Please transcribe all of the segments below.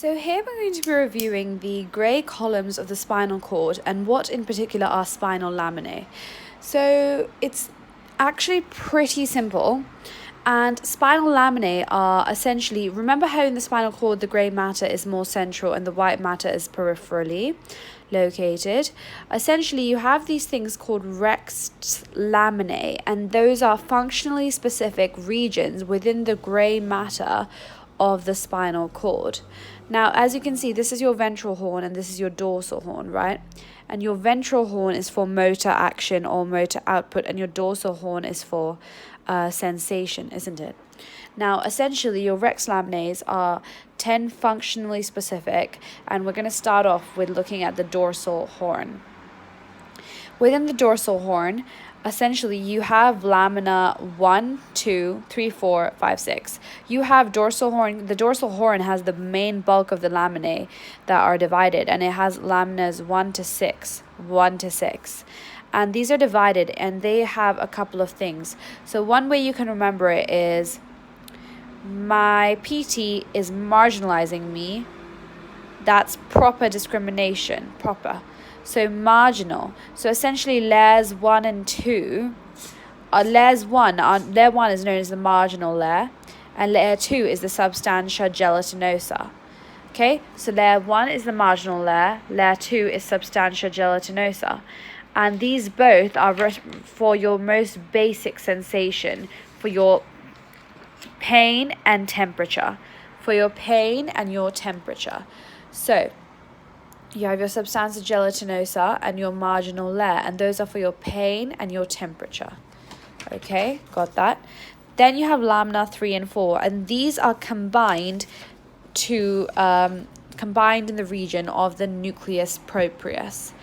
So here we're going to be reviewing the grey columns of the spinal cord and what in particular are spinal laminae. So it's actually pretty simple, and spinal laminae are essentially, remember how in the spinal cord the grey matter is more central and the white matter is peripherally located? Essentially you have these things called rex laminae, and those are functionally specific regions within the grey matter of the spinal cord. Now, as you can see, this is your ventral horn and this is your dorsal horn, right? And your ventral horn is for motor action or motor output, and your dorsal horn is for sensation, isn't it? Now, essentially, your rex laminae are 10 functionally specific, and we're going to start off with looking at the dorsal horn. Within the dorsal horn, essentially you have lamina 1, 2, 3, 4, 5, 6. You have dorsal horn. The dorsal horn has the main bulk of the laminae that are divided, and it has laminas 1 to 6. And these are divided and they have a couple of things. So one way you can remember it is my PT is marginalizing me. That's proper discrimination, proper. So marginal. So essentially layers 1 and 2, layer 1 is known as the marginal layer, and layer 2 is the substantia gelatinosa. Okay, so layer 1 is the marginal layer, layer 2 is substantia gelatinosa. And these both are for your most basic sensation, for your pain and temperature. For your pain and your temperature. So you have your substantia gelatinosa and your marginal layer, and those are for your pain and your temperature. Okay, got that? Then you have lamina 3 and 4, and these are combined in the region of the nucleus proprius.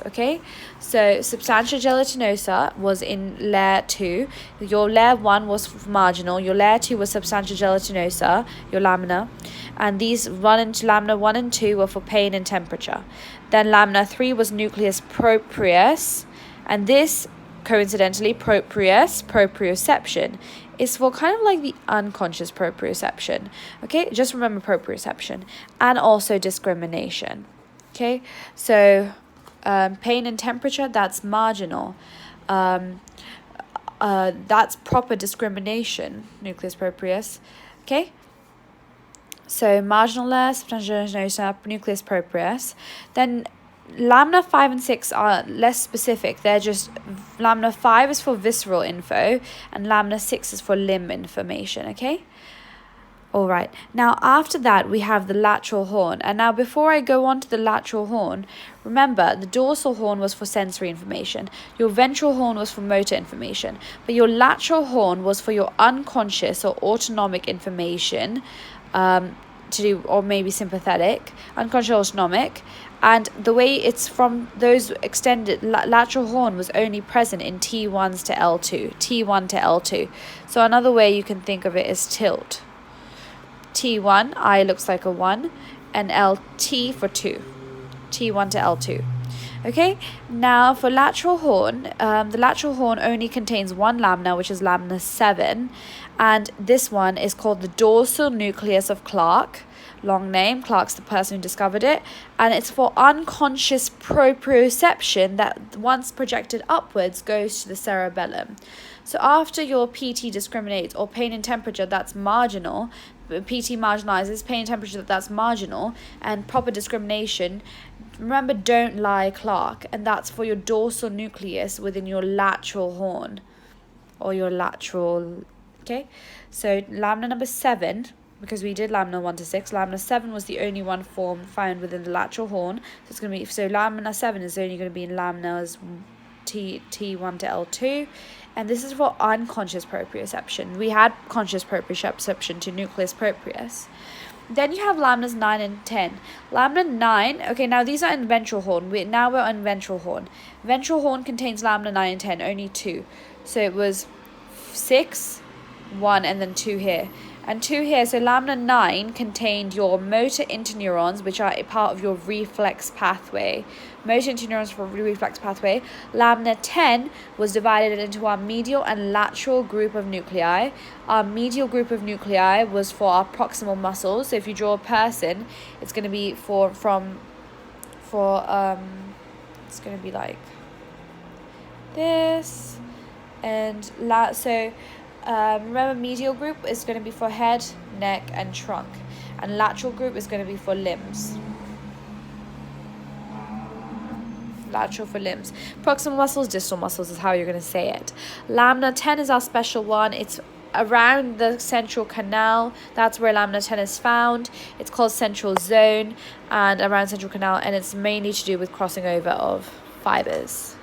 Okay, so substantia gelatinosa was in layer 2, your layer 1 was marginal, your layer 2 was substantia gelatinosa, your lamina, and these run into lamina 1 and 2 were for pain and temperature. Then lamina 3 was nucleus proprius, and this, coincidentally, proprioception, is for kind of like the unconscious proprioception. Okay, just remember proprioception, and also discrimination. Okay, so pain and temperature, that's marginal. That's proper discrimination, nucleus proprius. Okay, so marginal layer, substantia gelatinosa, nucleus proprius. Then lamina 5 and 6 are less specific. They're just, lamina 5 is for visceral info and lamina 6 is for limb information. Okay. All right, now after that we have the lateral horn. And now before I go on to the lateral horn, remember the dorsal horn was for sensory information, your ventral horn was for motor information, but your lateral horn was for your unconscious or autonomic information, or maybe sympathetic, unconscious autonomic. And the way it's from those extended, lateral horn was only present in T1s to L2, So another way you can think of it is tilt. T1, I looks like a 1, and LT for 2. T1 to L2. Okay, now for lateral horn, the lateral horn only contains one lamina, which is lamina 7, and this one is called the dorsal nucleus of Clark. Long name, Clark's the person who discovered it, and it's for unconscious proprioception that once projected upwards goes to the cerebellum. So after your PT discriminates, or pain and temperature, that's marginal, PT marginalizes, pain and temperature, that's marginal, and proper discrimination, remember, don't lie, Clark, and that's for your dorsal nucleus within your lateral horn, or your lateral. Okay, so lamina number 7, because we did lamina 1 to 6, lamina 7 was the only one form found within the lateral horn, so it's going to be, so lamina 7 is only going to be in laminas T1 to L2, and this is for unconscious proprioception. We had conscious proprioception to nucleus proprius. Then you have laminas 9 and 10. Lamina 9, okay, now these are in ventral horn. We're on ventral horn. Ventral horn contains lamina 9 and 10, only 2. So it was 6, 1, and then 2 here. And 2 here, so lamina 9 contained your motor interneurons, which are a part of your reflex pathway. Motor interneurons for reflex pathway. Lamina 10 was divided into our medial and lateral group of nuclei. Our medial group of nuclei was for our proximal muscles. So if you draw a person, it's going to be it's going to be like this. And remember, medial group is going to be for head, neck, and trunk. And lateral group is going to be for limbs. Lateral for limbs. Proximal muscles, distal muscles is how you're going to say it. Lamina 10 is our special one. It's around the central canal. That's where lamina 10 is found. It's called central zone and around central canal, and it's mainly to do with crossing over of fibers.